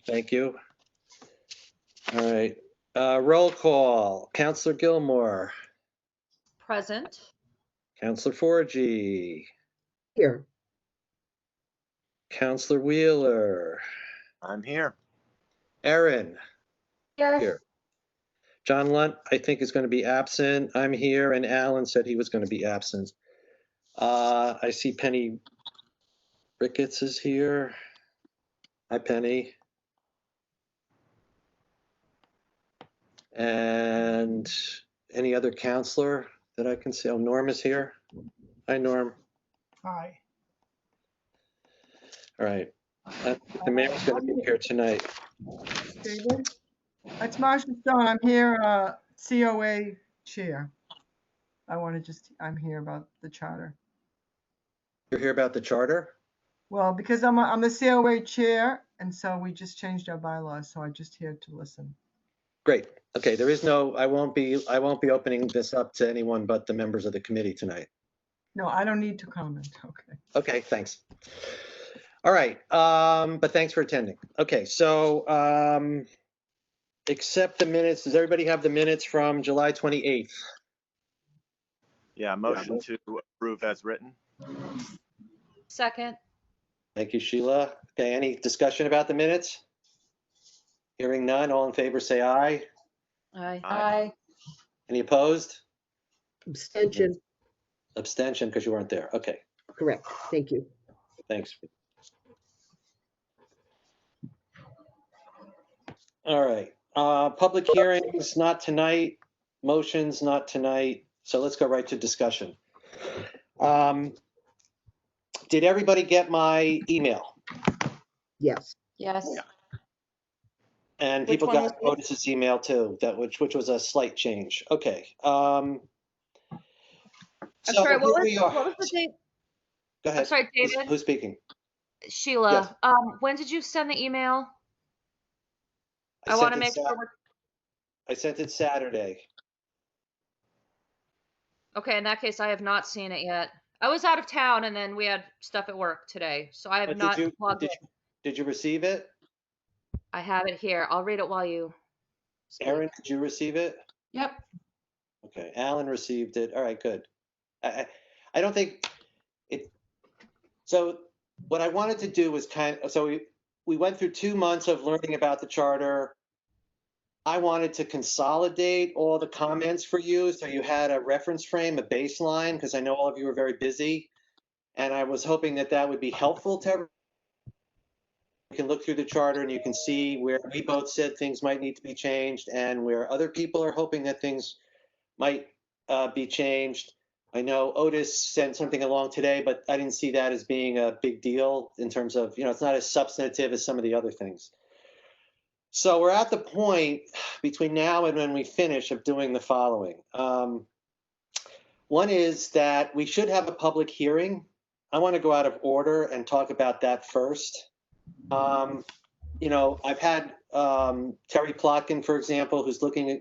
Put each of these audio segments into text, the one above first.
Thank you. All right. Roll call. Counselor Gilmore, Present. Counselor Forgy, Here. Counselor Wheeler, I'm here. Erin, Here. here. John Lunt, I think, is going to be absent. I'm here, and Alan said he was going to be absent. I see Penny Ricketts is here. Hi, Penny. And any other counselor that I can see? Oh, Norm is here. Hi, Norm. Hi. All right. The mayor's going to be here tonight. David? It's Marcia Stone. I'm here, COA chair. I'm here about the charter. You're here about the charter? Well, because I'm the COA chair, and so we just changed our bylaws, so I'm just here to listen. Great. Okay, there is no, I won't be opening this up to anyone but the members of the committee tonight. No, I don't need to comment. Okay. Okay, thanks. All right, but thanks for attending. Okay, so accept the minutes. Does everybody have the minutes from July 28th? Yeah, motion to approve as written. Second. Thank you, Sheila. Okay, any discussion about the minutes? Hearing none, all in favor say aye. Aye. Aye. Any opposed? Abstention. Abstention because you weren't there. Okay, Correct. Thank you. thanks. All right, public hearings, not tonight. Motions, not tonight. So let's go right to discussion. Did everybody get my email? Yes. Yes. Yeah. And Which people one got was Otis's email too, which was a slight change. Okay. I'm So sorry, what here we was are. the date? Go ahead. I'm sorry, David. Who's speaking? Sheila. Yes. When did you send the email? I sent want to it make sure I sent it Saturday. Okay, in that case, I have not seen it yet. I was out of town and then we had stuff at work today, so I have But not logged in. did you receive it? I have it here. I'll read it while you speak. Erin, did you receive it? Yep. Okay, Alan received it. All right, good. I don't think it. So what I wanted to do was we went through 2 months of learning about the charter. I wanted to consolidate all the comments for you so you had a reference frame, a baseline, because I know all of you are very busy. And I was hoping that that would be helpful to everyone. You can look through the charter and you can see where we both said things might need to be changed and where other people are hoping that things might be changed. I know Otis sent something along today, but I didn't see that as being a big deal in terms of, it's not as substantive as some of the other things. So we're at the point between now and when we finish of doing the following. One is that we should have a public hearing. I want to go out of order and talk about that first. I've had Terry Plotkin, for example, who's looking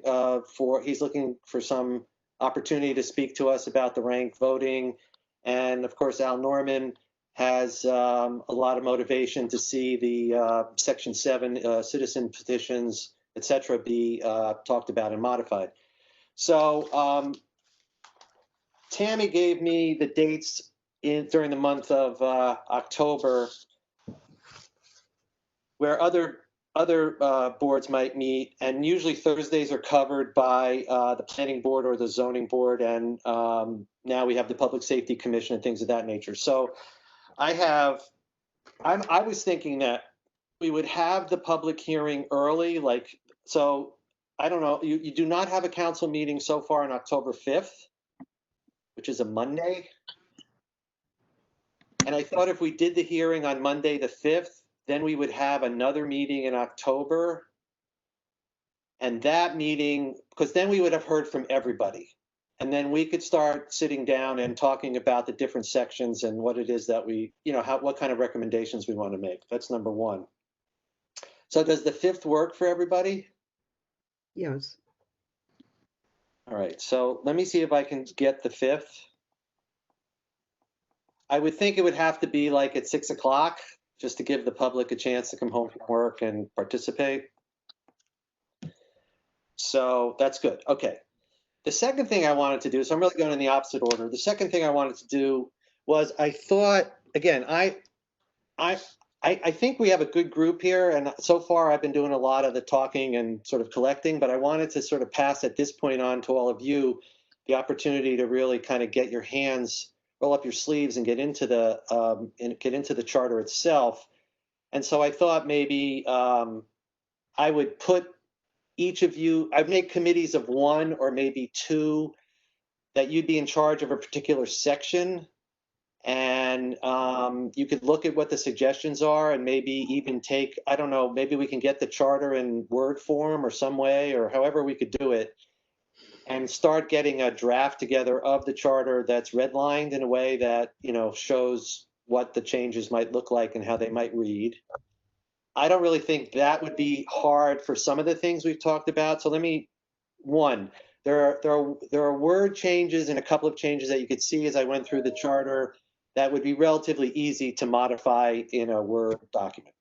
for some opportunity to speak to us about the ranked voting. And of course, Al Norman has a lot of motivation to see the Section 7 citizen petitions, et cetera, be talked about and modified. So Tammy gave me the dates during the month of October where other boards might meet, and usually Thursdays are covered by the planning board or the zoning board, and now we have the Public Safety Commission and things of that nature. So I was thinking that we would have the public hearing early, so I don't know, you do not have a council meeting so far on October 5th, which is a Monday. And I thought if we did the hearing on Monday the 5th, then we would have another meeting in October. And that meeting, because then we would have heard from everybody. And then we could start sitting down and talking about the different sections and what it is that we, what kind of recommendations we want to make. That's number one. So does the 5th work for everybody? Yes. All right, so let me see if I can get the 5th. I would think it would have to be like at 6 o'clock, just to give the public a chance to come home from work and participate. So that's good. Okay. The second thing I wanted to do, so I'm really going in the opposite order. The second thing I wanted to do was I thought, again, I think we have a good group here, and so far I've been doing a lot of the talking and sort of collecting, but I wanted to sort of pass at this point on to all of you the opportunity to really kind of get your hands, roll up your sleeves, and get into the charter itself. And so I thought maybe I would put each of you, I'd make committees of one or maybe two that you'd be in charge of a particular section. And you could look at what the suggestions are and maybe even take, I don't know, maybe we can get the charter in Word form or some way, or however we could do it, and start getting a draft together of the charter that's redlined in a way that, you know, shows what the changes might look like and how they might read. I don't really think that would be hard for some of the things we've talked about. So one, there are word changes and a couple of changes that you could see as I went through the charter that would be relatively easy to modify in a Word document.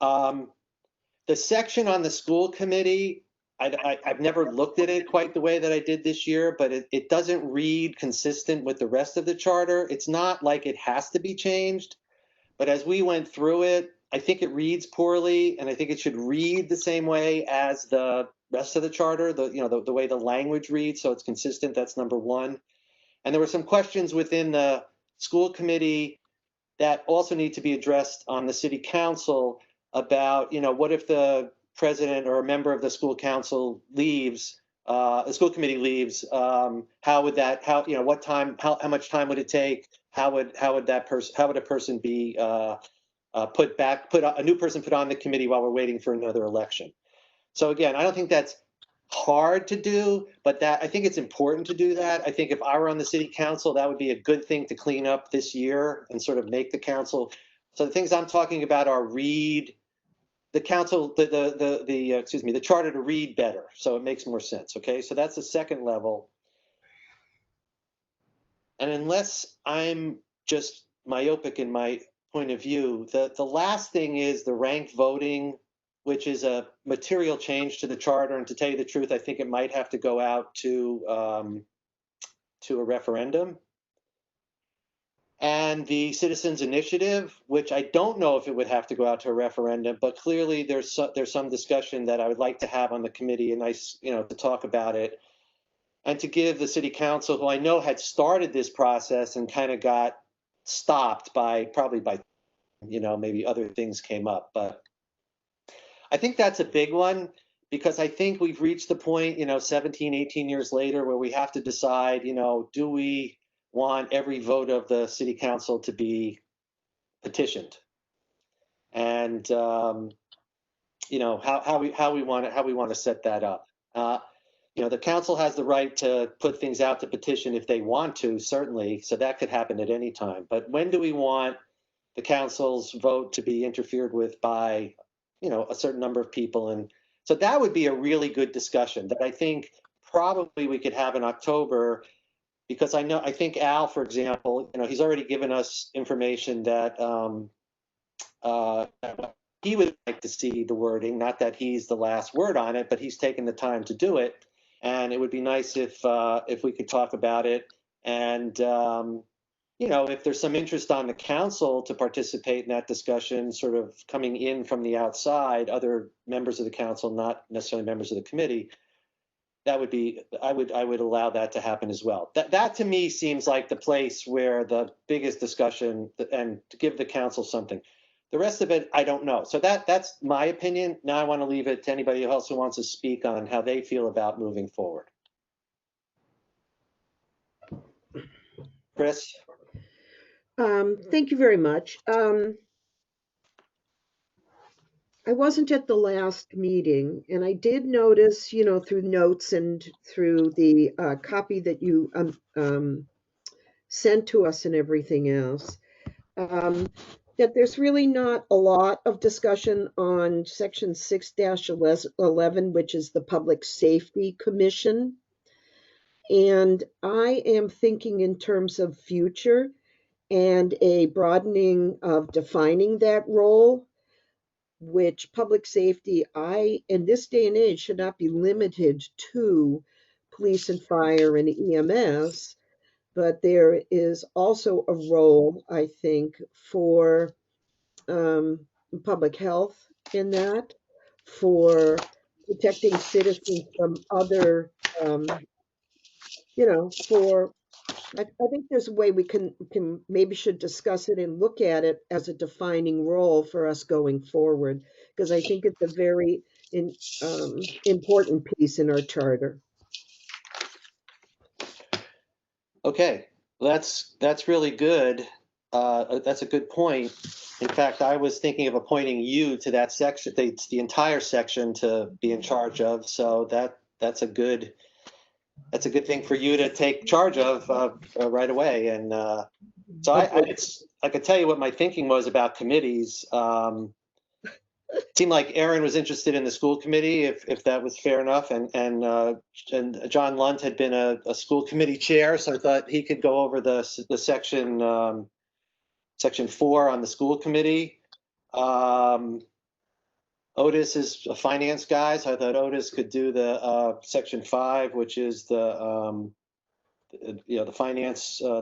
The section on the school committee, I've never looked at it quite the way that I did this year, but it doesn't read consistent with the rest of the charter. It's not like it has to be changed, but as we went through it, I think it reads poorly, and I think it should read the same way as the rest of the charter, the way the language reads, so it's consistent. That's number one. And there were some questions within the school committee that also need to be addressed on the city council about, you know, what if the president or a member of the school council leaves, the school committee leaves, how would that, you know, what time, how much time would it take? How would a person be put a new person put on the committee while we're waiting for another election? So again, I don't think that's hard to do, but I think it's important to do that. I think if I were on the city council, that would be a good thing to clean up this year and sort of make the council. So the things I'm talking about are read the council, the charter to read better, so it makes more sense. Okay, so that's the second level. And unless I'm just myopic in my point of view, the last thing is the ranked voting, which is a material change to the charter. And to tell you the truth, I think it might have to go out to a referendum. And the citizens initiative, which I don't know if it would have to go out to a referendum, but clearly there's some discussion that I would like to have on the committee, and to talk about it, and to give the city council, who I know had started this process and kind of got stopped probably by maybe other things came up, but I think that's a big one, because I think we've reached the point, 17, 18 years later, where we have to decide, do we want every vote of the city council to be petitioned? And, how we want to set that up. The council has the right to put things out to petition if they want to, certainly, so that could happen at any time. But when do we want the council's vote to be interfered with by a certain number of people? And so that would be a really good discussion that I think probably we could have in October, because I think Al, for example, he's already given us information that he would like to see the wording, not that he's the last word on it, but he's taken the time to do it. And it would be nice if we could talk about it. And if there's some interest on the council to participate in that discussion, sort of coming in from the outside, other members of the council, not necessarily members of the committee, that would be, I would allow that to happen as well. That to me seems like the place where the biggest discussion, and to give the council something. The rest of it, I don't know. So that's my opinion. Now I want to leave it to anybody else who wants to speak on how they feel about moving forward. Chris? Thank you very much. I wasn't at the last meeting, and I did notice, through notes and through the copy that you sent to us and everything else, that there's really not a lot of discussion on Section 6-11, which is the Public Safety Commission. And I am thinking in terms of future, and a broadening of defining that role, which public safety, in this day and age, should not be limited to police and fire and EMS, but there is also a role, I think, for public health in that, for protecting citizens from other, for I think there's a way we can maybe should discuss it and look at it as a defining role for us going forward, because I think it's a very important piece in our charter. Okay, that's really good. That's a good point. In fact, I was thinking of appointing you to that section, the entire section to be in charge of. So that's a good thing for you to take charge of right away. And so I could tell you what my thinking was about committees. It seemed like Aaron was interested in the school committee, if that was fair enough, and John Lunt had been a school committee chair, so I thought he could go over the section 4 on the school committee. Otis is a finance guy, so I thought Otis could do the section 5, which is the the finance, how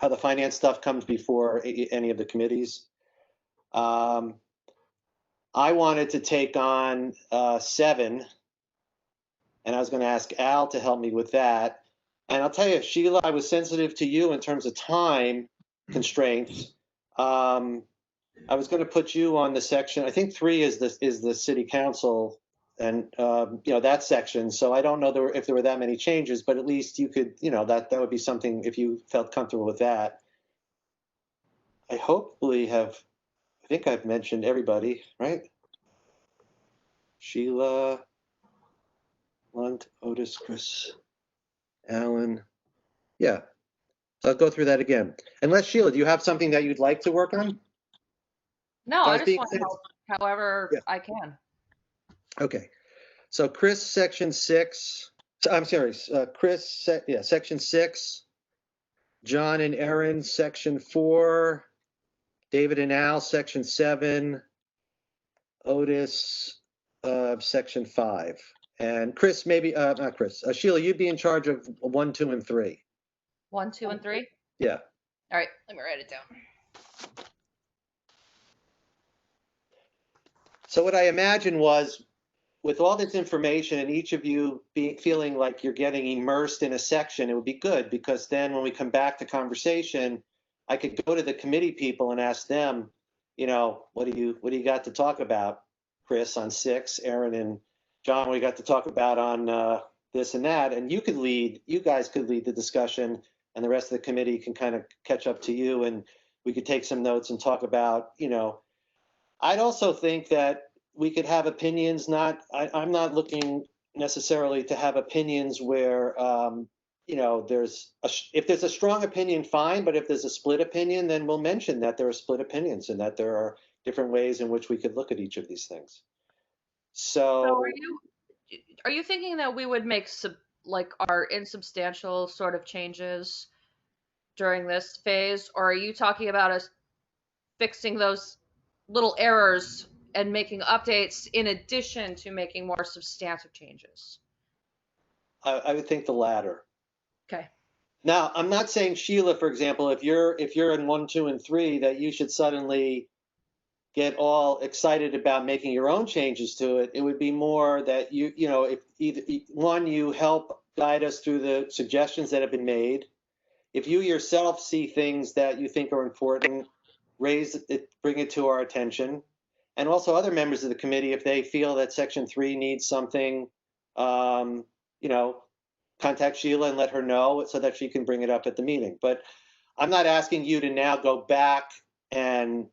the finance stuff comes before any of the committees. I wanted to take on 7, and I was going to ask Al to help me with that. And I'll tell you, Sheila, I was sensitive to you in terms of time constraints. I was going to put you on the section. I think 3 is the city council, and that section. So I don't know if there were that many changes, but at least you could, that would be something if you felt comfortable with that. I think I've mentioned everybody, right? Sheila, Lunt, Otis, Chris, Alan. Yeah. So I'll go through that again. Unless, Sheila, do you have something that you'd like to work on? No, I I was just being want to help however Yeah. I can. Okay. So Chris, section 6. I'm sorry, Chris, section 6. John and Erin, section 4. David and Al, section 7. Otis, section 5. And Chris, maybe, not Chris, Sheila, you'd be in charge of 1, 2, and 3. 1, 2, and 3. Yeah. All right, let me write it down. So what I imagined was, with all this information and each of you feeling like you're getting immersed in a section, it would be good, because then when we come back to conversation, I could go to the committee people and ask them, what do you got to talk about, Chris, on 6, Aaron and John, we got to talk about on this and that, and you guys could lead the discussion, and the rest of the committee can kind of catch up to you, and we could take some notes and talk about, I'd also think that we could have opinions. I'm not looking necessarily to have opinions where, if there's a strong opinion, fine. But if there's a split opinion, then we'll mention that there are split opinions and that there are different ways in which we could look at each of these things. So Are you thinking that we would make our insubstantial sort of changes during this phase, or are you talking about us fixing those little errors and making updates in addition to making more substantive changes? I would think the latter. Okay. Now, I'm not saying, Sheila, for example, if you're in 1, 2, and 3, that you should suddenly get all excited about making your own changes to it. It would be more that if either one, you help guide us through the suggestions that have been made. If you yourself see things that you think are important, raise it, bring it to our attention. And also other members of the committee, if they feel that section 3 needs something, contact Sheila and let her know so that she can bring it up at the meeting. But I'm not asking you to now go back and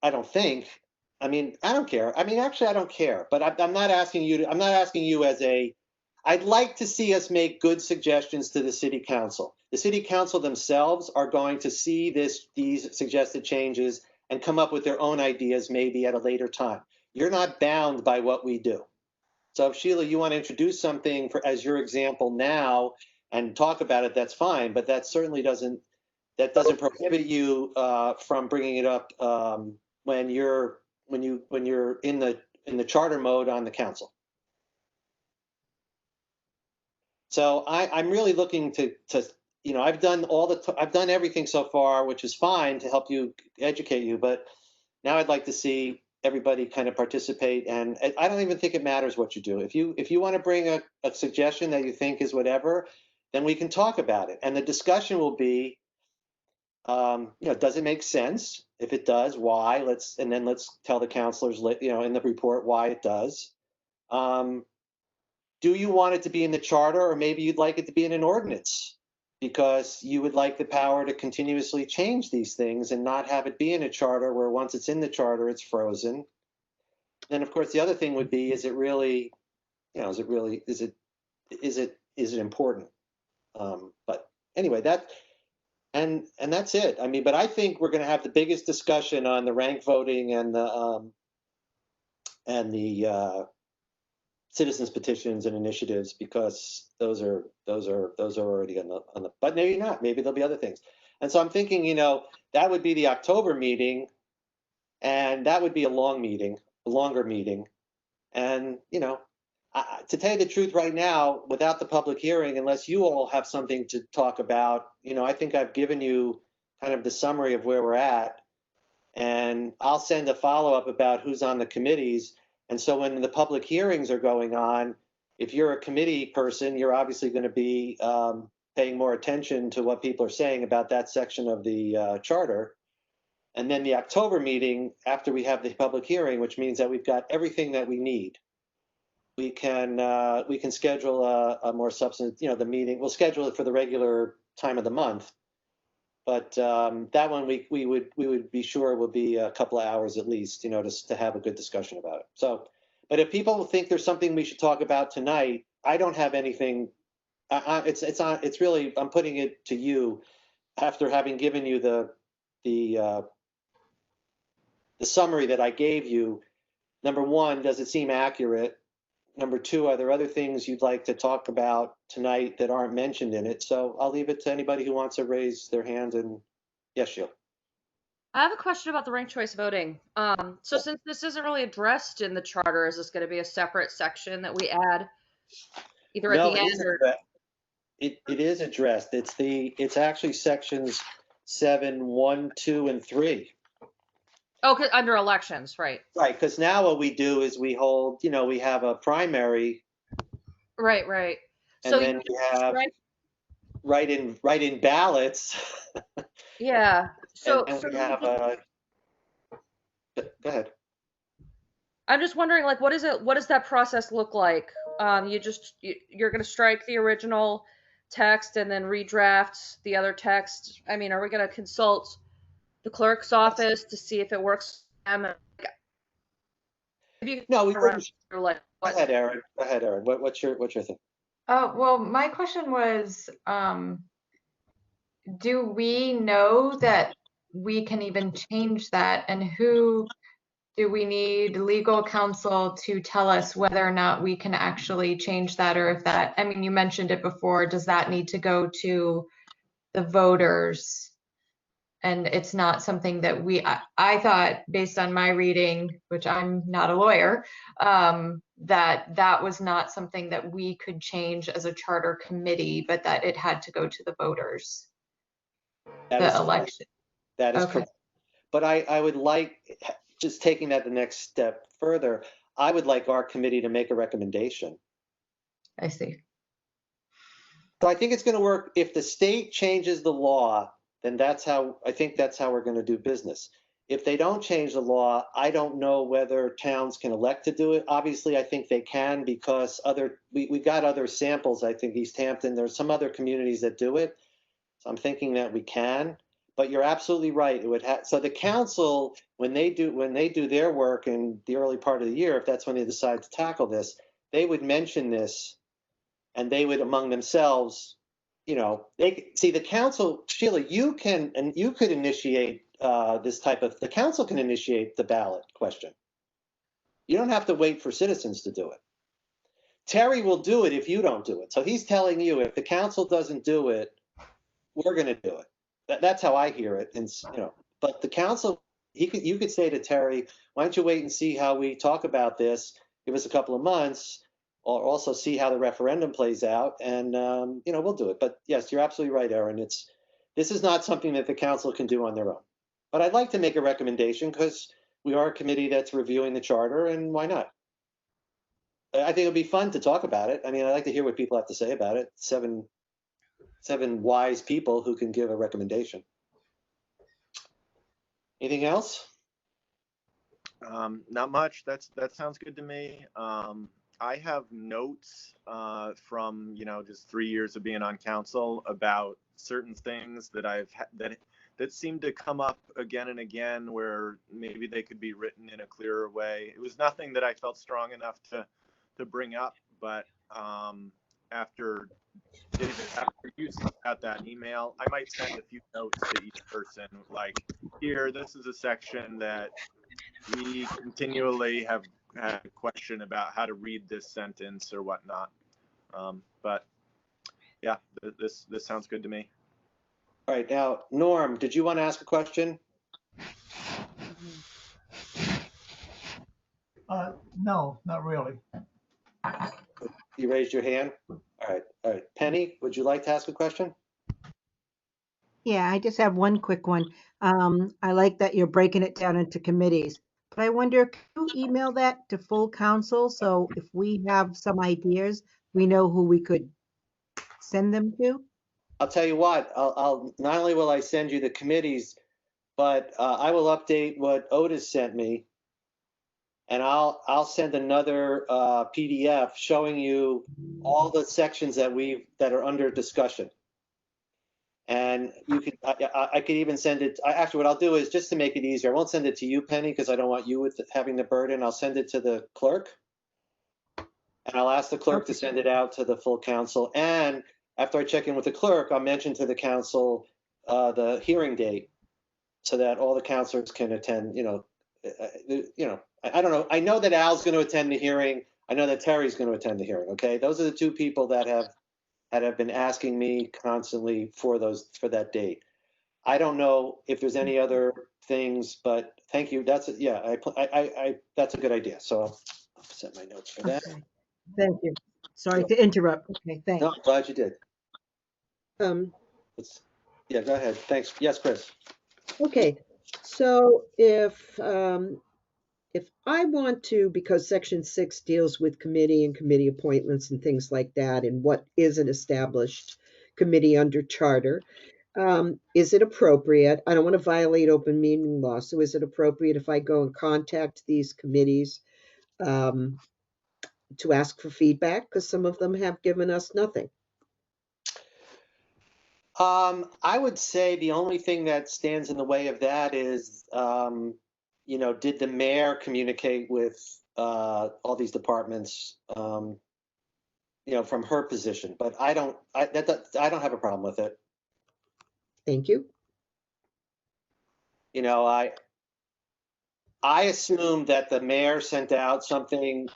I don't care. Actually, I don't care, but I'm not asking you I'd like to see us make good suggestions to the city council. The city council themselves are going to see these suggested changes and come up with their own ideas maybe at a later time. You're not bound by what we do. So if Sheila, you want to introduce something as your example now, and talk about it, that's fine. But that certainly doesn't prohibit you from bringing it up when you're in the charter mode on the council. So I'm really looking to I've done I've done everything so far, which is fine to help you educate you, but now I'd like to see everybody kind of participate. And I don't even think it matters what you do. If you want to bring a suggestion that you think is whatever, then we can talk about it. And the discussion will be, does it make sense? If it does, why? Let's tell the counselors, in the report why it does. Do you want it to be in the charter, or maybe you'd like it to be in an ordinance because you would like the power to continuously change these things and not have it be in a charter where once it's in the charter, it's frozen. Then of course the other thing would be, is it really, is it important? But anyway, and that's it. I mean, but I think we're going to have the biggest discussion on the rank voting and the citizens petitions and initiatives, because those are already on the, but maybe not, maybe there'll be other things. And so I'm thinking, that would be the October meeting, and that would be a longer meeting. And, to tell you the truth right now, without the public hearing, unless you all have something to talk about, I think I've given you kind of the summary of where we're at, and I'll send a follow-up about who's on the committees. And so when the public hearings are going on, if you're a committee person, you're obviously going to be paying more attention to what people are saying about that section of the charter. And then the October meeting, after we have the public hearing, which means that we've got everything that we need, we can schedule a more substantive, the meeting. We'll schedule it for the regular time of the month. But that one we would be sure will be a couple of hours at least, to have a good discussion about it. So, but if people think there's something we should talk about tonight, I don't have anything. It's really, I'm putting it to you after having given you the summary that I gave you. Number one, does it seem accurate? Number two, are there other things you'd like to talk about tonight that aren't mentioned in it? So I'll leave it to anybody who wants to raise their hand. And yes, Sheila. I have a question about the ranked choice voting. So since this isn't really addressed in the charter, is this going to be a separate section that we add either at the end or? It is addressed. It's actually sections 7, 1, 2, and 3. Oh, under elections, right? Right, because now what we do is we hold, we have a primary. Right. And so then we have write-in ballots. Yeah. So we have go ahead. I'm just wondering, what does that process look like? You're going to strike the original text and then redraft the other text. I mean, are we going to consult the clerk's office to see if it works for them? No, we wouldn't. Go ahead, Erin. What's your thing? Well, my question was, do we know that we can even change that, and who do we need legal counsel to tell us whether or not we can actually change that, or if that, I mean, you mentioned it before, does that need to go to the voters? And it's not something that I thought, based on my reading, which I'm not a lawyer, that was not something that we could change as a charter committee, but that it had to go to the voters. The election. That is correct. But I would like, just taking that the next step further, I would like our committee to make a recommendation. I see. So I think it's going to work. If the state changes the law, then I think that's how we're going to do business. If they don't change the law, I don't know whether towns can elect to do it. Obviously, I think they can, because we got other samples. I think East Hampton, there's some other communities that do it. So I'm thinking that we can. But you're absolutely right. It would so the council, when they do their work in the early part of the year, if that's when they decide to tackle this, they would mention this, and they would among themselves, they see the council. Sheila, you could initiate the council can initiate the ballot question. You don't have to wait for citizens to do it. Terry will do it if you don't do it. So he's telling you, if the council doesn't do it, we're going to do it. That's how I hear it. And, but the council, you could say to Terry, why don't you wait and see how we talk about this? Give us a couple of months, or also see how the referendum plays out, and we'll do it. But yes, you're absolutely right, Erin. This is not something that the council can do on their own. But I'd like to make a recommendation because we are a committee that's reviewing the charter, and why not? I think it would be fun to talk about it. I mean, I'd like to hear what people have to say about it. Seven wise people who can give a recommendation. Anything else? Not much. That sounds good to me. I have notes from just 3 years of being on council about certain things that that seem to come up again and again, where maybe they could be written in a clearer way. It was nothing that I felt strong enough to bring up, but after you sent out that email, I might send a few notes to each person, like, here, this is a section that we continually have had a question about how to read this sentence or whatnot. But yeah, this sounds good to me. All right, now, Norm, did you want to ask a question? No, not really. You raised your hand? All right. Penny, would you like to ask a question? Yeah, I just have one quick one. I like that you're breaking it down into committees, but I wonder, can you email that to full council? So if we have some ideas, we know who we could send them to? I'll tell you what, I'll not only will I send you the committees, but I will update what Otis sent me, and I'll send another PDF showing you all the sections that are under discussion. And you could, I could even send it. Actually, what I'll do is, just to make it easier, I won't send it to you, Penny, because I don't want you with having the burden. I'll send it to the clerk, and I'll ask the clerk to send it out to the full council. And after I check in with the clerk, I'll mention to the council the hearing date, so that all the councilors can attend. I don't know. I know that Al's going to attend the hearing. I know that Terry's going to attend the hearing. Okay, those are the two people that have been asking me constantly for that date. I don't know if there's any other things, but thank you. That's that's a good idea. So I'll set my notes for that. Okay. Thank you. Sorry to interrupt. Okay, thanks. No, I'm glad you did. Um, Yeah, go ahead. Thanks. Yes, Chris. okay, so if I want to, because Section 6 deals with committee and committee appointments and things like that, and what is an established committee under charter, is it appropriate? I don't want to violate open meeting law, so is it appropriate if I go and contact these committees to ask for feedback? Because some of them have given us nothing. I would say the only thing that stands in the way of that is, did the mayor communicate with all these departments, from her position? But I don't have a problem with it. Thank you. I assume that the mayor sent out something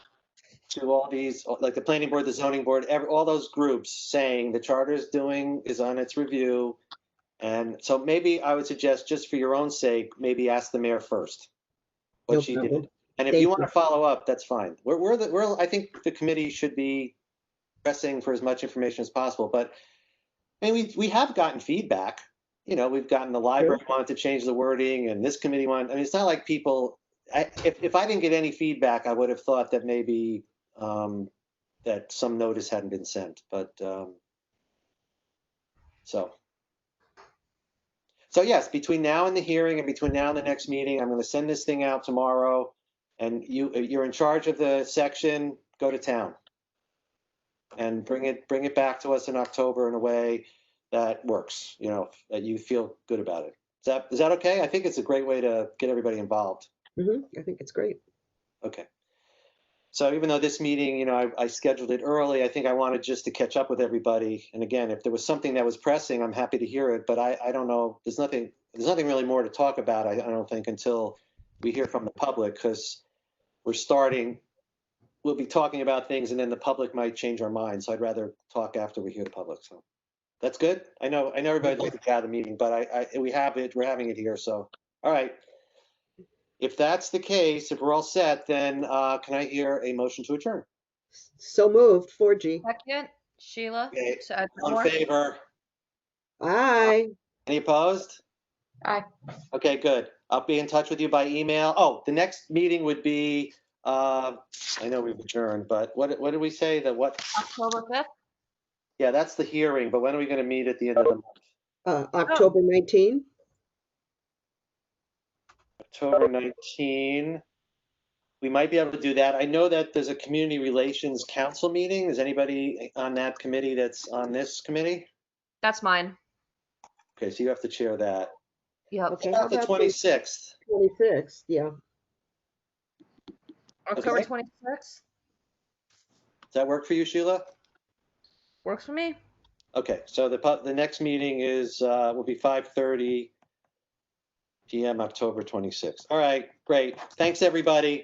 to all these, like the planning board, the zoning board, all those groups, saying the charter is on its review. And so maybe I would suggest, just for your own sake, maybe ask the mayor first what No she problem. did. And if Thank you want you. to follow up, that's fine. I think the committee should be pressing for as much information as possible. But I mean, we have gotten feedback. We've gotten the library wanted to change the wording, and this committee wanted. I mean, it's not like people. If I didn't get any feedback, I would have thought that maybe that some notice hadn't been sent. But so yes, between now and the hearing, and between now and the next meeting, I'm going to send this thing out tomorrow. And you're in charge of the section. Go to town and bring it back to us in October in a way that works. That you feel good about it. Is that okay? I think it's a great way to get everybody involved. I think it's great. Okay. So even though this meeting, I scheduled it early, I think I wanted just to catch up with everybody. And again, if there was something that was pressing, I'm happy to hear it. But I don't know. There's nothing really more to talk about. I don't think, until we hear from the public, because we're starting we'll be talking about things and then the public might change our minds. So I'd rather talk after we hear the public. So that's good. I know everybody'd like to get out of the meeting, but we're having it here. So, all right. If that's the case, if we're all set, then can I hear a motion to adjourn? So moved, 4G. Second, Sheila. Okay. to add All more. in favor? Aye. Any opposed? Aye. Okay, good. I'll be in touch with you by email. Oh, the next meeting would be, I know we've adjourned, but what did we say? October 5th. Yeah, that's the hearing, but when are we going to meet at the end of the month? October 19. October 19. We might be able to do that. I know that there's a community relations council meeting. Is anybody on that committee that's on this committee? That's mine. Okay, so you have to chair that. Yep. Okay, How how about the about the 26th? 26th? Yeah. October Okay. 26th. Does that work for you, Sheila? Works for me. Okay, so the next meeting will be 5:30 p.m. October 26th. All right, great. Thanks, everybody.